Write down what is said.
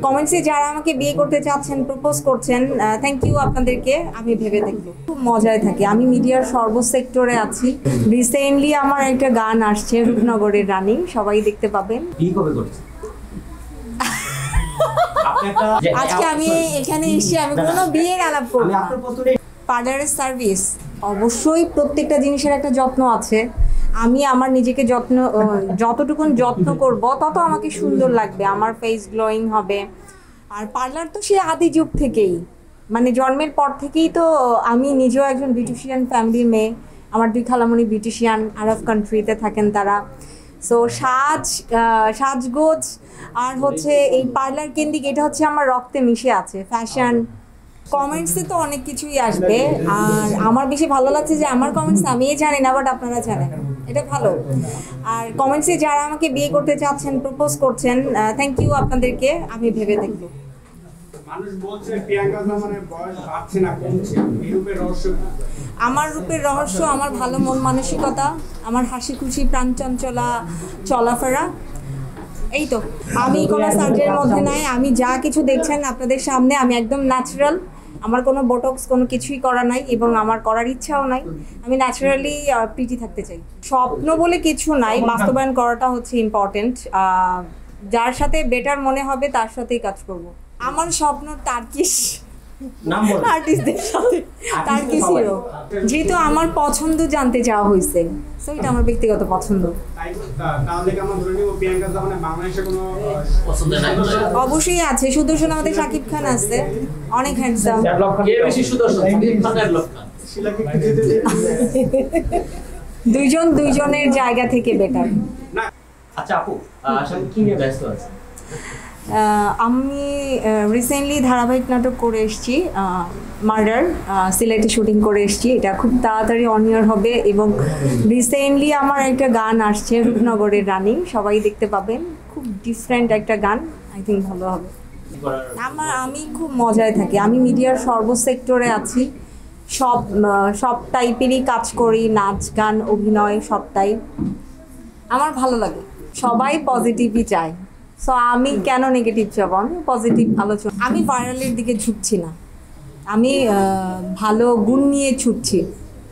কমেন্টসে যারা আমাকে বিয়ে করতে চাচ্ছেন, প্রপোজ করছেন, থ্যাংক ইউ আপনাদেরকে। আমি ভেবে দেখব, খুব মজায় থাকি। আমি মিডিয়ার সর্বসেক্টরে আছি। রিসেন্টলি আমার একটা গান আসছে রূপনগরের রানী, সবাই দেখতে পাবেন। আজকে আমি এখানে এসে আমি কোনো বিয়ের আলাপ করব না। পার্লারের সার্ভিস অবশ্যই প্রত্যেকটা জিনিসের একটা যত্ন আছে। আমি আমার নিজেকে যতটুকুন যত্ন করব তত আমাকে সুন্দর লাগবে, আমার ফেস গ্লোয়িং হবে। আর পার্লার তো সে আদি যুগ থেকেই, মানে জন্মের পর থেকেই তো আমি নিজেও একজন বিউটিশিয়ান ফ্যামিলির মেয়ে। আমার দুই খালামণি বিউটিশিয়ান, আরব কান্ট্রিতে থাকেন তারা। সো সাজগোজ আর হচ্ছে এই পার্লার কেন্দ্রিক, এটা হচ্ছে আমার রক্তে মিশে আছে। ফ্যাশন কমেন্টসে তো অনেক কিছুই আসবে, আর আমার বেশি ভালো লাগছে যে আমার কমেন্টস আমিই জানি না, বাট আপনারা জানেন, এটা ভালো। আর কমেন্টসে যারা আমাকে বিয়ে করতে চাচ্ছেন, প্রপোজ করছেন, থ্যাংক ইউ আপনাদেরকে। আমি ভেবে দেখব। আমার রূপের রহস্য আমার ভালো মন মানসিকতা, আমার হাসি খুশি প্রাণ চঞ্চলা চলাফেরা, এই তো। আমি কোনো সার্জারির মধ্যে নাই। আমি যা কিছু দেখছেন আপনাদের সামনে, আমি একদম ন্যাচারাল। আমার কোনো বোটক্স কোনো কিছুই করা নাই, এবং আমার করার ইচ্ছাও নাই। আমি ন্যাচারালি প্রিটি থাকতে চাই। স্বপ্ন বলে কিছু নাই, বাস্তবায়ন করাটা হচ্ছে ইম্পর্টেন্ট। যার সাথে বেটার মনে হবে তার সাথেই কাজ করব। আমার স্বপ্ন টার্কিশ আর্টিস্টদের সাথে, টার্কিশ হিরো। যেহেতু আমার পছন্দ জানতে চাওয়া হয়েছে, তো এটা আমার ব্যক্তিগত পছন্দ। অবশ্যই আছে, সুদর্শন আমাদের শাকিব খান আছে, অনেক হ্যান্ডসাম। দুইজন দুইজনের জায়গা থেকে বেটার। আচ্ছা আপু, আসলে কি নিয়ে ব্যস্ত আছেন? আমি রিসেন্টলি ধারাবাহিক নাটক করে এসেছি, মার্ডার, সিলেটে শুটিং করে এসেছি। এটা খুব তাড়াতাড়ি অন ইয়ার হবে। এবং রিসেন্টলি আমার একটা গান আসছে রূপনগরের রানী, সবাই দেখতে পাবেন। খুব ডিফারেন্ট একটা গান, আই থিঙ্ক ভালো হবে। আমি খুব মজায় থাকি। আমি মিডিয়ার সর্বসেক্টরে আছি, সব টাইপেরই কাজ করি, নাচ গান অভিনয় সবটাই আমার ভালো লাগে। সবাই পজিটিভই চায়, সো আমি কেন নেগেটিভ যাবো? আমি পজিটিভ আলোচনা। আমি ভাইরালের দিকে ঝুঁকছি না, আমি ভালো গুণ নিয়ে ছুটছি।